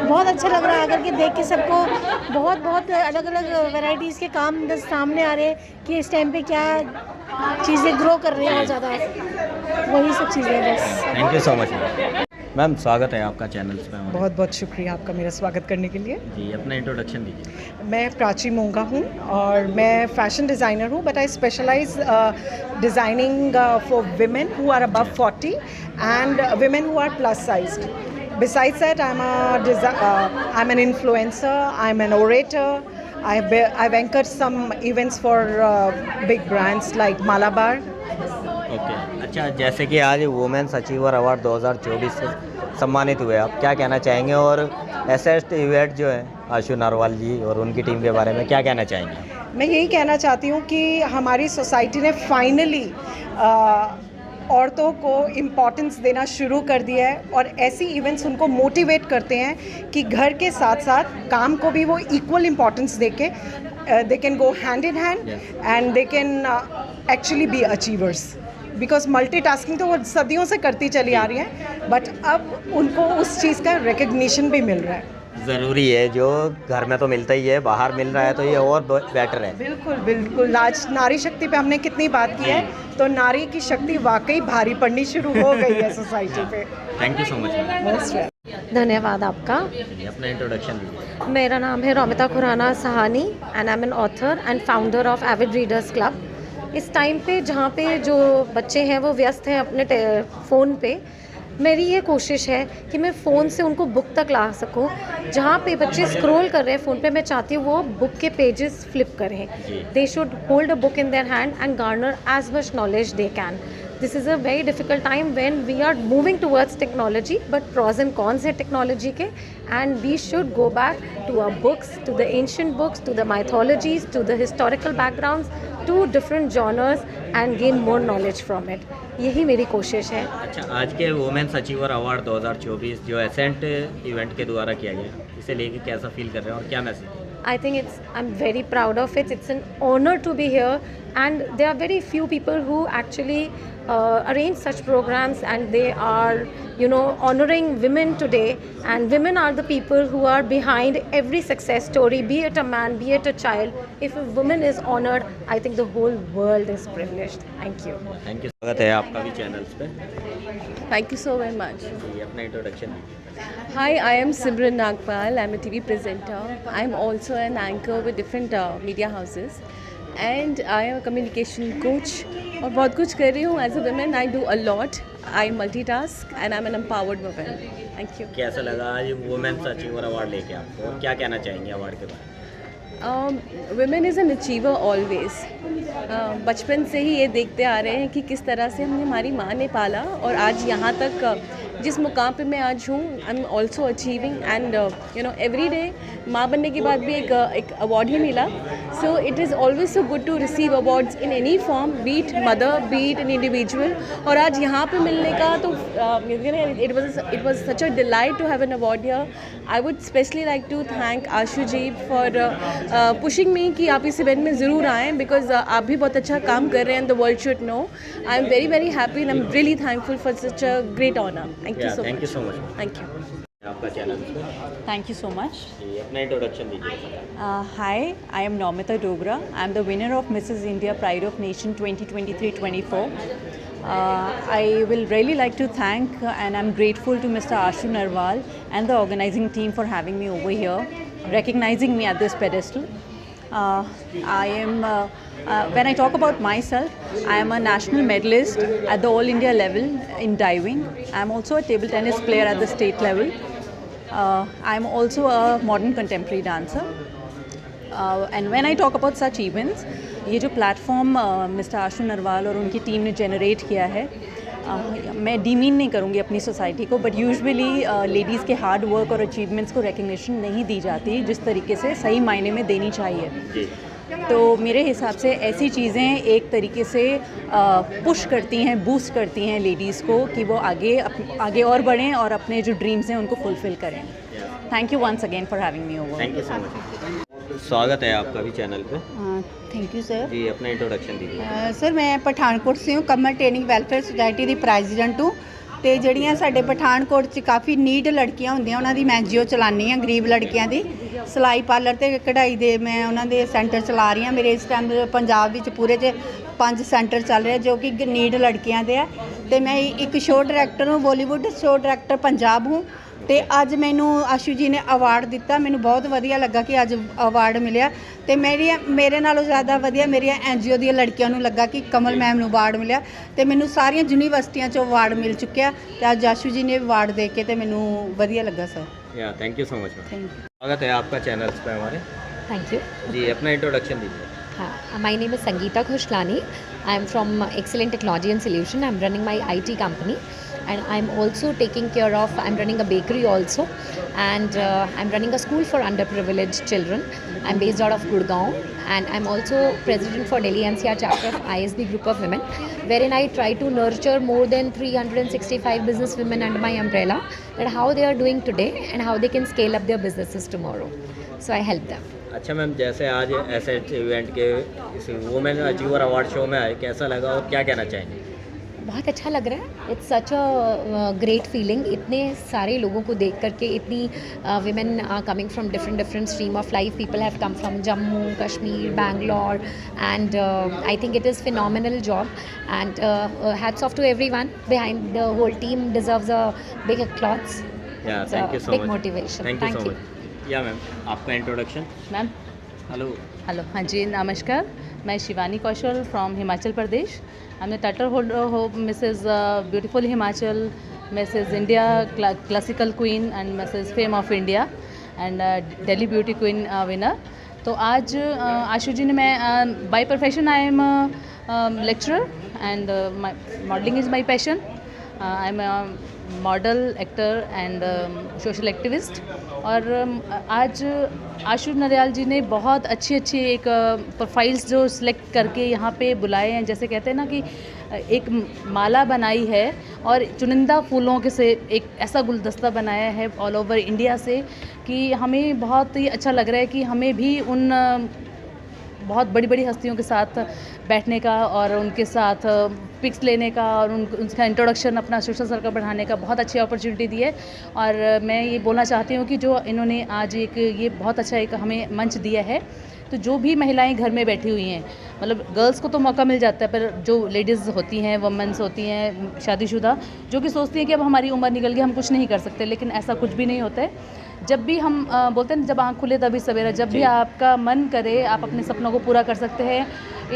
बहुत अच्छा लग रहा है आकर के देख के सबको। बहुत अलग अलग वैरायटीज़ के काम सामने आ रहे हैं कि इस टाइम पे क्या चीज़ें ग्रो कर रही हैं और ज़्यादा, वही सब चीज़ें बस। Thank you so much ma'am, स्वागत है आपका चैनल पे। बहुत बहुत शुक्रिया आपका मेरा स्वागत करने के लिए। जी, अपना इंट्रोडक्शन दीजिए। मैं प्राची मोंगा हूँ और मैं फैशन डिज़ाइनर हूँ, but I specialise designing for women who are above 40 and women who are plus sized. Besides that, I'm an influencer, I'm an orator. I've anchored some events for big brands like Malabar. Okay, अच्छा, जैसे कि आज women's achiever award 2024 से सम्मानित हुए, आप क्या कहना चाहेंगे और एसेट इवेंट जो है आशु नरवाल जी और उनकी टीम के बारे में क्या कहना चाहेंगे? मैं यही कहना चाहती हूँ कि हमारी सोसाइटी ने फाइनली औरतों को इम्पोर्टेंस देना शुरू कर दिया है और ऐसी इवेंट्स उनको मोटिवेट करते हैं कि घर के साथ साथ काम को भी वो इक्वल इम्पोर्टेंस दे के they can go hand in hand and they can actually be achievers. Because multitasking तो वो सदियों से करती चली आ रही है, बट अब उनको उस चीज़ का रिकग्निशन भी मिल रहा है। ज़रूरी है, जो घर में तो मिलता ही है, बाहर मिल रहा है तो ये और बेटर है। बिल्कुल बिल्कुल। आज नारी शक्ति पे हमने कितनी बात की है, तो नारी की शक्ति वाकई भारी पड़नी शुरू हो गई है सोसाइटी पे। Thank you so much. Most welcome. धन्यवाद आपका। अपना इंट्रोडक्शन दीजिए। मेरा नाम है Romita Khurana Sahani and I am an author and founder of Avid Readers Club. इस टाइम पे जहाँ पे जो बच्चे हैं वो व्यस्त हैं अपने फ़ोन पे, मेरी ये कोशिश है कि मैं फ़ोन से उनको बुक तक ला सकूं। जहाँ पे बच्चे स्क्रॉल कर रहे हैं फ़ोन पे, मैं चाहती हूँ वो बुक के पेजेस फ्लिप करें। They should hold a book in their hand and garner as much knowledge they can. This is a very difficult time when we are moving towards technology, but pros and cons है technology के, and we should go back to our books, to the ancient books, to the mythologies, to the historical backgrounds, to different genres and gain more knowledge from it. यही मेरी कोशिश है। अच्छा, आज के women's achiever award 2024 जो accent event के द्वारा किया गया, इसे लेके कैसा फील कर रहे हैं और क्या message? I think I'm very proud of it. It's an honor to be here, and there are very few people who actually arrange such programs, and they are, honoring women today. And women are the people who are behind every success story, be it a man, be it a child. If a woman is honored, I think the whole world is privileged. Thank you. Thank you. स्वागत है आपका भी channels पे। Thank you so very much. अपना introduction दीजिए। Hi, I am Simran Nagpal. I'm a TV presenter. I'm also an anchor with different media houses. And I am a communication coach. और बहुत कुछ कर रही हूँ as a woman. I do a lot. I multitask and I'm an empowered woman. Thank you. कैसा लगा आज women's achiever award लेके आपको और क्या कहना चाहेंगे अवार्ड के बारे में? women is an achiever always. बचपन से ही ये देखते आ रहे हैं कि किस तरह से हमने हमारी माँ ने पाला और आज यहाँ तक जिस मुकाम पे मैं आज हूँ, I am also achieving and every day माँ बनने के बाद भी एक अवार्ड ही मिला. So it is always so good to receive awards in any form, be it mother, be it an individual. और आज यहाँ पे मिलने का तो it was such a delight to have an award here. I would specially like to thank Ashu ji for pushing me कि आप इस इवेंट में ज़रूर आएँ, बिकॉज आप भी बहुत अच्छा काम कर रहे हैं. The world should know. I am very very happy and I am really thankful for such a great honour. Thank you so much. Thank you. आपका channel. Thank you so much. अपना इंट्रोडक्शन दीजिए. Hi, I am Namita Dogra. I am the winner of Mrs. India Pride of Nation 2023-24. I will really like to thank and I'm grateful to Mr. Ashu Narwal and the organizing team for having me over here, recognizing me at this pedestal. When I talk about myself, I am a national medalist at the All India level in diving. I am also a table tennis player at the state level. I am also a modern contemporary dancer. And when I talk about such events, ये जो platform mister आशु नरवाल और उनकी team ने generate किया है, मैं demean नहीं करूँगी अपनी सोसाइटी को, बट यूजुअली लेडीज़ के हार्ड वर्क और अचीवमेंट्स को रिकग्निशन नहीं दी जाती जिस तरीके से सही मायने में देनी चाहिए। तो मेरे हिसाब से ऐसी चीज़ें एक तरीके से पुश करती हैं, बूस्ट करती हैं लेडीज़ को कि वो आगे और बढ़ें और अपने जो ड्रीम्स हैं उनको फुलफ़िल करें। Thank you once again for having me over. Thank you so much. स्वागत है आपका भी चैनल पे। Thank you sir. जी, अपना इंट्रोडक्शन दीजिए। सर मैं पठानकोट से हूँ, कमल ट्रेनिंग वेलफेयर सोसाइटी की प्रेजिडेंट हूँ। तो ਜਿਹੜੀਆਂ ਸਾਡੇ ਪਠਾਨਕੋਟ 'ਚ ਕਾਫੀ ਨੀਡ ਲੜਕੀਆਂ ਹੁੰਦੀਆਂ ਉਹਨਾਂ ਦੀ ਮੈਂ ਐਨਜੀਓ ਚਲਾਉਂਦੀ ਹਾਂ, ਗਰੀਬ ਲੜਕੀਆਂ ਦੀ ਸਿਲਾਈ ਪਾਰਲਰ ਤੇ ਕਢਾਈ ਦੇ ਮੈਂ ਉਹਨਾਂ ਦੇ ਸੈਂਟਰ ਚਲਾ ਰਹੀ ਹਾਂ। ਮੇਰੇ ਇਸ ਟਾਈਮ ਪੰਜਾਬ ਵਿੱਚ ਪੂਰੇ 'ਚ 5 ਸੈਂਟਰ ਚੱਲ ਰਹੇ ਜੋ ਕਿ ਨੀਡ ਲੜਕੀਆਂ ਦੇ ਆ। ਤੇ ਮੈਂ ਇੱਕ ਸ਼ੋਅ ਡਾਇਰੈਕਟਰ ਹੂੰ, ਬਾਲੀਵੁੱਡ ਸ਼ੋਅ ਡਾਇਰੈक्टर पंजाब हूँ। तो अज मैनू आशू जी ने अवार्ड दिता, मैनू बहुत वधिया लगा कि अज अवार्ड मिले। तो मेरे नालों ज़्यादा वधिया मेरी एनजीओ दी लड़कियों नू लगा कि कमल मैम नू अवार्ड मिले। तो मैनू सारिया यूनीवर्सिटियां चो अवार्ड मिल चुकिया। तो अज आशू जी ने अवार्ड दे के तो मैनू वधिया लगा सर। या थैंक यू सो मच। स्वागत है आपका चैनल्स पे हमारे। थैंक यू जी, अपना इंट्रोडक्शन दीजिए। हाँ, my name is Sangeeta Khushlani. I am from excellent technology and solution. I am running my IT company and I'm also taking care of, I'm running a bakery also, and I'm running a school for underprivileged children. I'm based out of Gurgaon, and I'm also president for Delhi NCR chapter of ISB Group of Women, wherein I try to nurture more than 365 business women under my umbrella, that how they are doing today and how they can scale up their businesses tomorrow. So I help them. अच्छा ma'am, जैसे आज ऐसे event के इस women achiever award show में आए, कैसा लगा और क्या कहना चाहेंगे? बहुत अच्छा लग रहा है। It's such a great feeling, इतने सारे लोगों को देख करके, इतनी women coming from different stream of life. People have come from Jammu Kashmir, Bangalore, and I think it is phenomenal job, and hats off to everyone behind the whole team deserves a big applause. Thank you so much. Big motivation. Thank you so much. Yeah ma'am, आपका introduction. Ma'am hello. हाँ जी, नमस्कार। मैं शिवानी कौशल from Himachal Pradesh. I'm the title holder of Mrs. Beautiful Himachal, Mrs. India Classical Queen and Mrs. Fame of India and Delhi Beauty Queen winner. तो आज आशु जी ने, मैं by profession I am lecturer and modeling is my passion. I am a model, actor and social activist. और आज आशु नरयाल जी ने बहुत अच्छी एक प्रोफाइल्स जो सिलेक्ट करके यहाँ पे बुलाए हैं। जैसे कहते हैं ना कि एक माला बनाई है और चुनिंदा फूलों के से एक ऐसा गुलदस्ता बनाया है ऑल ओवर इंडिया से कि हमें बहुत ही अच्छा लग रहा है कि हमें भी उन बहुत बड़ी हस्तियों के साथ बैठने का और उनके साथ पिक्स लेने का और उनका इंट्रोडक्शन, अपना सोशल सर्कल बढ़ाने का बहुत अच्छी अपॉर्चुनिटी दी है। और मैं ये बोलना चाहती हूँ कि जो इन्होंने आज ये बहुत अच्छा एक हमें मंच दिया है, तो जो भी महिलाएं घर में बैठी हुई हैं, मतलब गर्ल्स को तो मौका मिल जाता है, पर जो लेडीज़ होती हैं, वुमेन्स होती हैं शादीशुदा, जो कि सोचती हैं कि अब हमारी उम्र निकल गई, हम कुछ नहीं कर सकते, लेकिन ऐसा कुछ भी नहीं होता है। जब भी हम बोलते हैं जब आँख खुले तभी सवेरा, जब भी आपका मन करे आप अपने सपनों को पूरा कर सकते हैं।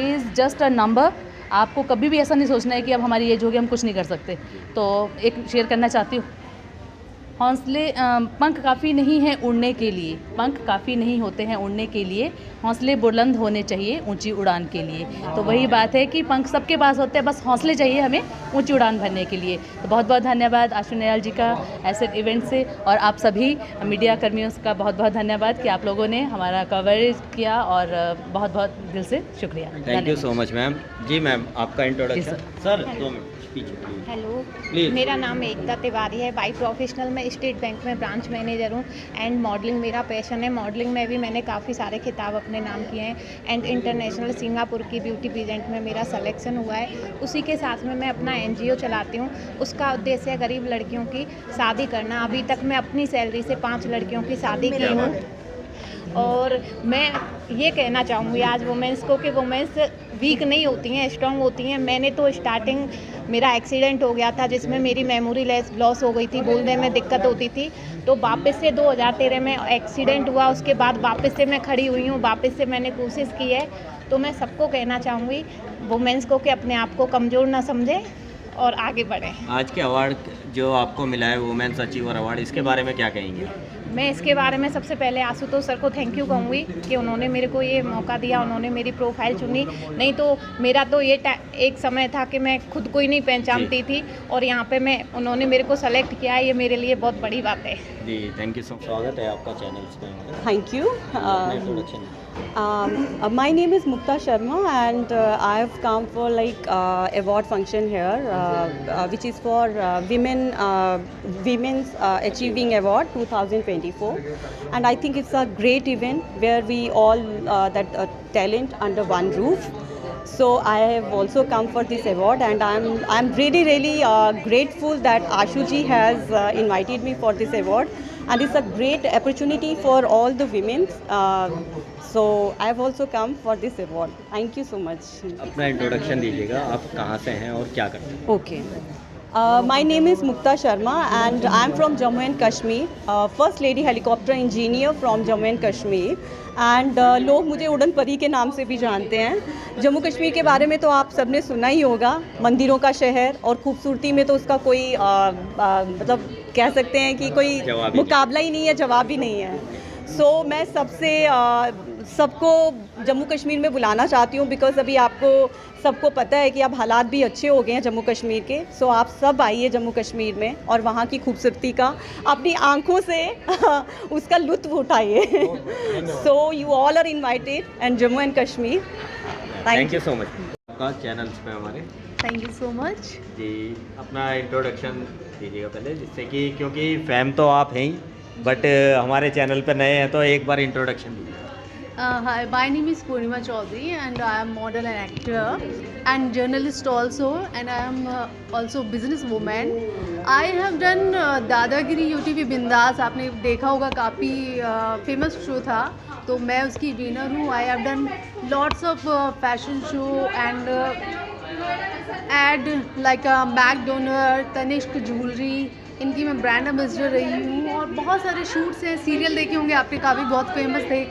Is just a number. आपको कभी भी ऐसा नहीं सोचना है कि अब हमारी एज होगी हम कुछ नहीं कर सकते। तो एक शेयर करना चाहती हूँ, हौसले पंख काफ़ी नहीं हैं उड़ने के लिए, पंख काफ़ी नहीं होते हैं उड़ने के लिए, हौसले बुलंद होने चाहिए ऊंची उड़ान के लिए। तो वही बात है कि पंख सबके पास होते हैं, बस हौसले चाहिए हमें ऊंची उड़ान भरने के लिए। तो बहुत बहुत धन्यवाद आशु नरयाल जी का ऐसे इवेंट से, और आप सभी मीडिया कर्मियों का बहुत बहुत धन्यवाद कि आप लोगों ने हमारा कवरेज किया, और बहुत बहुत दिल से शुक्रिया। Thank you so much ma'am. जी मैम, आपका इंट्रोडक्शन। सर 2 मिनट पीछे। Hello, please. मेरा नाम एकता तिवारी है। बाई प्रोफेशनल मैं स्टेट बैंक में ब्रांच मैनेजर हूँ, एंड मॉडलिंग मेरा पैशन है। मॉडलिंग में भी मैंने काफ़ी सारे खिताब अपने नाम किए हैं, एंड इंटरनेशनल सिंगापुर की ब्यूटी पेजेंट में मेरा सिलेक्शन हुआ है। उसी के साथ में मैं अपना NGO चलाती हूँ। उसका उद्देश्य है गरीब लड़कियों की शादी करना। अभी तक मैं अपनी सैलरी से 5 लड़कियों की शादी की हूँ। और मैं ये कहना चाहूँगी आज वुमेंस को कि वुमेंस वीक नहीं होती हैं, स्ट्रॉन्ग होती हैं। मैंने तो स्टार्टिंग मेरा एक्सीडेंट हो गया था जिसमें मेरी मेमोरी लॉस हो गई थी, बोलने में दिक्कत होती थी। तो वापस से 2013 में एक्सीडेंट हुआ, उसके बाद वापस से मैं खड़ी हुई हूँ, वापस से मैंने कोशिश की है। तो मैं सबको कहना चाहूँगी वुमेंस को कि अपने आप को कमज़ोर ना समझें और आगे बढ़ें। आज के अवार्ड जो आपको मिला है वुमेन्स अचीवर अवार्ड, इसके बारे में क्या कहेंगे? मैं इसके बारे में सबसे पहले आशुतोष सर को थैंक यू कहूँगी कि उन्होंने मेरे को ये मौका दिया, उन्होंने मेरी प्रोफाइल चुनी। नहीं तो मेरा तो ये एक समय था कि मैं खुद को ही नहीं पहचानती थी, और यहाँ पे उन्होंने मेरे को सेलेक्ट किया है, ये मेरे लिए बहुत बड़ी बात है। जी थैंक यू सो मच। स्वागत है आपका चैनल पे। Thank you. My name is Mukta Sharma and I have come for like award function here, which is for Women's Achieving Award 2024, and I think it's a great event where we all that talent under one roof. So I have also come for this award, and I'm really grateful that Ashuji has invited me for this award, and it's a great opportunity for all the women. So I have also come for this award. Thank you so much. अपना introduction दीजिएगा, आप कहाँ से हैं और क्या करते हैं? Okay. My name is Mukta Sharma and I'm from Jammu and Kashmir, First Lady Helicopter Engineer from Jammu and Kashmir, and लोग मुझे उड़न परी के नाम से भी जानते हैं। जम्मू कश्मीर के बारे में तो आप सबने सुना ही होगा, मंदिरों का शहर, और खूबसूरती में तो उसका कोई मतलब कह सकते हैं कि कोई मुकाबला ही नहीं है, जवाब ही नहीं है। सो मैं सबको जम्मू कश्मीर में बुलाना चाहती हूँ, बिकॉज अभी आपको सबको पता है कि अब हालात भी अच्छे हो गए हैं जम्मू कश्मीर के। सो आप सब आइए जम्मू कश्मीर में और वहाँ की खूबसूरती का अपनी आंखों से उसका लुत्फ़ उठाइए। So you all are invited and Jammu and Kashmir. Thank you so much. आपका चैनल्स पे हमारे थैंक यू सो मच जी। अपना इंट्रोडक्शन दीजिएगा पहले, जिससे कि क्योंकि फैम तो आप हैं ही, बट हमारे चैनल पर नए हैं, तो एक बार इंट्रोडक्शन दीजिए। Hi, my name is Purnima Chaudhary and I am model and actor and journalist also, and I am also businesswoman. I have done दादागिरी UTV बिंदास, आपने देखा होगा, काफ़ी फेमस शो था, तो मैं उसकी विनर हूँ। I have done lots of fashion show and ad like McDonald, Tanishq jewellery, इनकी मैं ब्रांड एम्बेसडर रही हूँ, और बहुत सारे शूट्स हैं। सीरियल देखे होंगे आपके, काफ़ी बहुत फेमस थे,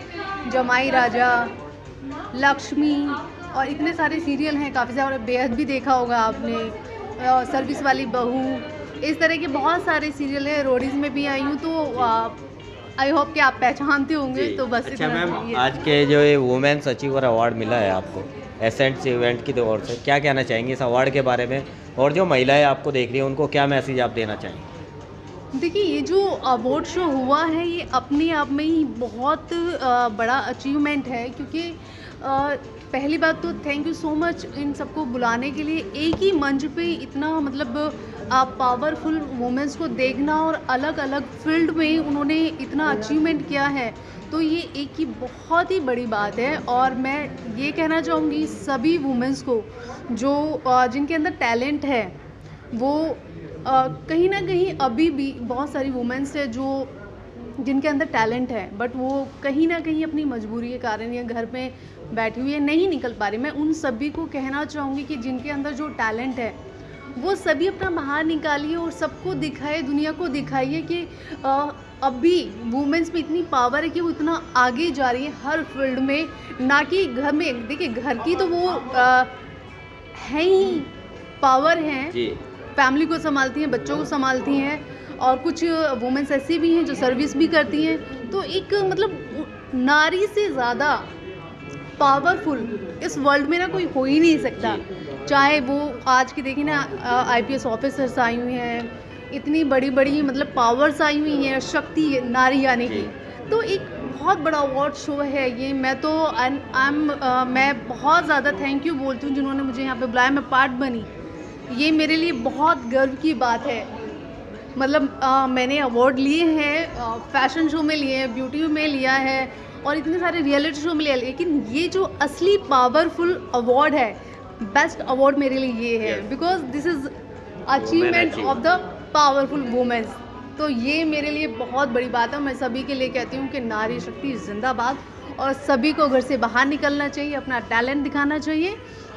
जमाई राजा, लक्ष्मी, और इतने सारे सीरियल हैं काफ़ी सारे। बेहद भी देखा होगा आपने, सर्विस वाली बहू, इस तरह के बहुत सारे सीरियल हैं। रोडीज़ में भी आई हूँ, तो आई होप कि आप पहचानते होंगे। तो बस अच्छा मैम, आज के जो ये वुमेन्स अचीवर अवार्ड मिला है आपको एसेंट्स इवेंट की ओर से, क्या कहना चाहेंगे इस अवार्ड के बारे में, और जो महिलाएं आपको देख रही हैं उनको क्या मैसेज आप देना चाहेंगे? देखिए, ये जो अवार्ड शो हुआ है, ये अपने आप में ही बहुत बड़ा अचीवमेंट है, क्योंकि पहली बात तो thank you so much in सबको बुलाने के लिए। एक ही मंच पे इतना मतलब पावरफुल वुमेन्स को देखना, और अलग अलग फील्ड में उन्होंने इतना अचीवमेंट किया है, तो ये एक ही बहुत ही बड़ी बात है। और मैं ये कहना चाहूँगी सभी वुमेन्स को जो जिनके अंदर टैलेंट है, वो कहीं ना कहीं अभी भी बहुत सारी वुमेन्स है जो जिनके अंदर टैलेंट है, बट वो कहीं ना कहीं अपनी मजबूरी के कारण या घर में बैठी हुई है, नहीं निकल पा रही। मैं उन सभी को कहना चाहूँगी कि जिनके अंदर जो टैलेंट है, वो सभी अपना बाहर निकालिए और सबको दिखाए, दुनिया को दिखाइए कि अभी वुमेन्स में इतनी पावर है कि वो इतना आगे जा रही है हर फील्ड में, ना कि घर में। देखिए, घर की तो वो है ही पावर हैं, फैमिली को संभालती हैं, बच्चों को संभालती हैं, और कुछ वुमेन्स ऐसी भी हैं जो सर्विस भी करती हैं। तो एक मतलब नारी से ज़्यादा पावरफुल इस वर्ल्ड में ना कोई हो ही नहीं सकता। चाहे वो आज की देखिए ना, IPS ऑफिसर्स आई हुई हैं, इतनी बड़ी बड़ी मतलब पावर्स आई हुई हैं, शक्ति नारी यानी कि। तो एक बहुत बड़ा अवार्ड शो है ये। मैं बहुत ज़्यादा थैंक यू बोलती हूँ जिन्होंने मुझे यहाँ पे बुलाया, मैं पार्ट बनी। ये मेरे लिए बहुत गर्व की बात है। मतलब मैंने अवार्ड लिए हैं, फैशन शो में लिए हैं, ब्यूटी में लिया है, और इतने सारे रियलिटी शो में लिया, लेकिन ये जो असली पावरफुल अवार्ड है, बेस्ट अवार्ड मेरे लिए ये है, because this is achievement of the powerful womens. तो ये मेरे लिए बहुत बड़ी बात है। मैं सभी के लिए कहती हूँ कि नारी शक्ति जिंदाबाद, और सभी को घर से बाहर निकलना चाहिए, अपना टैलेंट दिखाना चाहिए।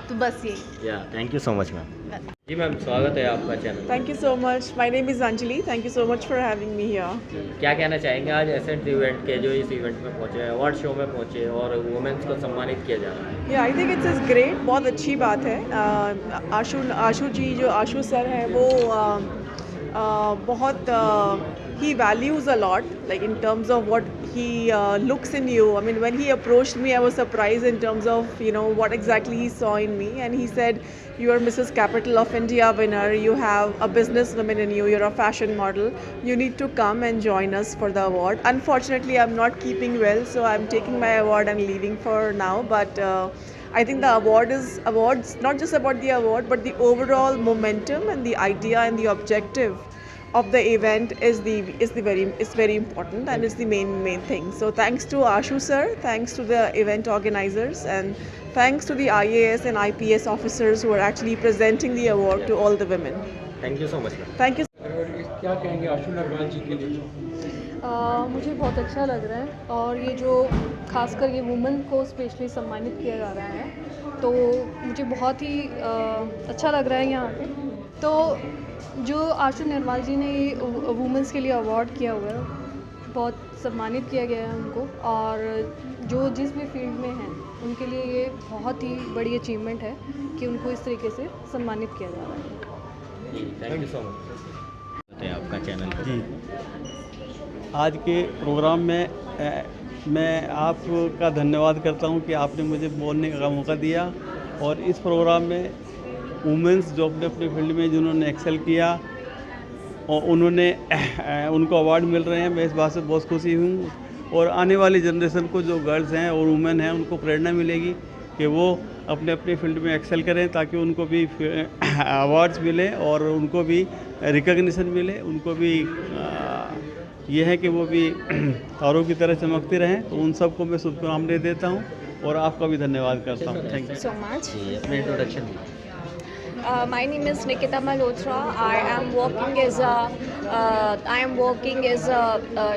तो बस यही। Thank you so much ma'am. धन्यवाद। जी मैम, स्वागत है आपका channel. Thank you so much. My name is Anjali. Thank you so much for having me here. क्या कहना चाहेंगे आज एसेंट इवेंट के जो इस इवेंट में पहुंचे, अवार्ड शो में पहुंचे और वुमेन्स को सम्मानित किया जा रहा है? Yeah, I think it's great. बहुत अच्छी बात है। आशु जी जो आशु सर हैं वो बहुत he values a lot, like in terms of what he looks in you. I mean, when he approached me, I was surprised in terms of what exactly he saw in me, and he said, "You are Mrs. Capital of India winner. You have a businesswoman in you. You're a fashion model. You need to come and join us for the award." Unfortunately, I'm not keeping well, so I'm taking my award and leaving for now. But I think the awards not just about the award, but the overall momentum and the idea and the objective of the event is very important, and it's the main thing. So thanks to Ashu sir, thanks to the event organizers, and thanks to the IAS and IPS officers who are actually presenting the award to all the women. Thank you so much. Thank you. क्या कहेंगे आशु नरवाल जी के लिए? मुझे बहुत अच्छा लग रहा है, और ये जो खासकर ये वुमेन को स्पेशली सम्मानित किया जा रहा है, तो मुझे बहुत ही अच्छा लग रहा है यहाँ पे। तो जो आशु नरवाल जी ने वुमेंस के लिए अवार्ड किया हुआ है, बहुत सम्मानित किया गया है उनको, और जो जिस भी फील्ड में हैं उनके लिए ये बहुत ही बड़ी अचीवमेंट है कि उनको इस तरीके से सम्मानित किया जा रहा है। Thank you so much. आपका चैनल जी, आज के प्रोग्राम में मैं आपका धन्यवाद करता हूं कि आपने मुझे बोलने का मौका दिया, और इस प्रोग्राम में वुमेंस जो अपने अपने फील्ड में जिन्होंने एक्सेल किया और उनको अवार्ड मिल रहे हैं, मैं इस बात से बहुत खुशी हूँ। और आने वाली जनरेशन को जो गर्ल्स हैं और वुमेन हैं उनको प्रेरणा मिलेगी कि वो अपने अपने फील्ड में एक्सेल करें, ताकि उनको भी अवार्ड्स मिले और उनको भी रिकग्निशन मिले, उनको भी ये है कि वो भी तारों की तरह चमकती रहें। तो उन सबको मैं शुभकामनाएं देता हूँ और आपका भी धन्यवाद करता हूँ। Thank you so much. अपने introduction. My name is Nikita Malhotra. I am working as a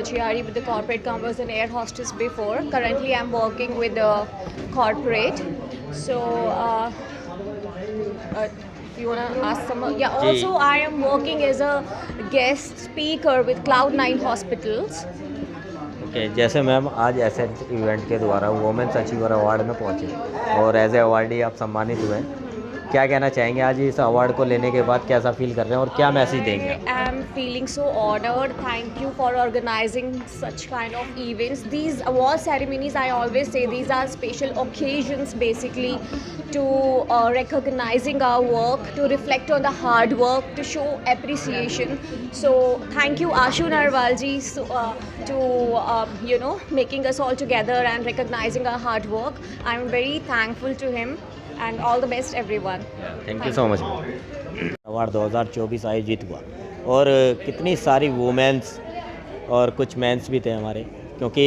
GRE with the corporate commerce and air hostess before. Currently, I am working with the corporate. So, you wanna ask someone? Yeah. Also, I am working as a guest speaker with Cloud9 Hospitals. Okay, जैसे ma'am आज accent event के द्वारा women's achiever award में पहुंचे और as a awardee आप सम्मानित हुए, क्या कहना चाहेंगे आज इस अवार्ड को लेने के बाद? कैसा फील कर रहे हैं और क्या मैसेज देंगे? I am feeling so honored. Thank you for organizing such kind of events. These award ceremonies, I always say, these are special occasions basically to recognizing our work, to reflect on the hard work, to show appreciation. So thank you Ashu Narwal ji to making us all together and recognizing our hard work. I am very thankful to him. And all the best everyone. Thank you so much. Award 2024 आयोजित हुआ और कितनी सारी women's और कुछ mains भी थे हमारे, क्योंकि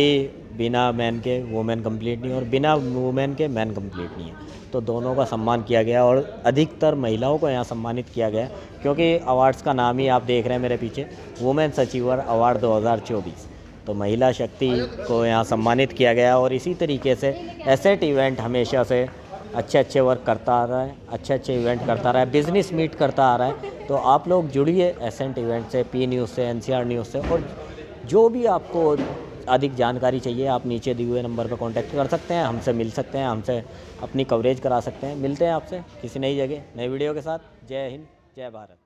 बिना मैन के वुमेन कंप्लीट नहीं और बिना वुमेन के मैन कंप्लीट नहीं है। तो दोनों का सम्मान किया गया और अधिकतर महिलाओं को यहाँ सम्मानित किया गया, क्योंकि अवार्ड्स का नाम ही आप देख रहे हैं मेरे पीछे, वुमेन्स अचीवर अवार्ड 2024। तो महिला शक्ति को यहाँ सम्मानित किया गया और इसी तरीके से एसेट इवेंट हमेशा से अच्छे वर्क करता आ रहा है, अच्छे इवेंट करता रहा है, बिज़नेस मीट करता आ रहा है। तो आप लोग जुड़िए एसेंट इवेंट से, पी न्यूज़ से, NCR न्यूज़ से, और जो भी आपको अधिक जानकारी चाहिए आप नीचे दिए हुए नंबर पर कांटेक्ट कर सकते हैं, हमसे मिल सकते हैं, हमसे अपनी कवरेज करा सकते हैं। मिलते हैं आपसे किसी नई जगह नई वीडियो के साथ। जय हिंद, जय भारत।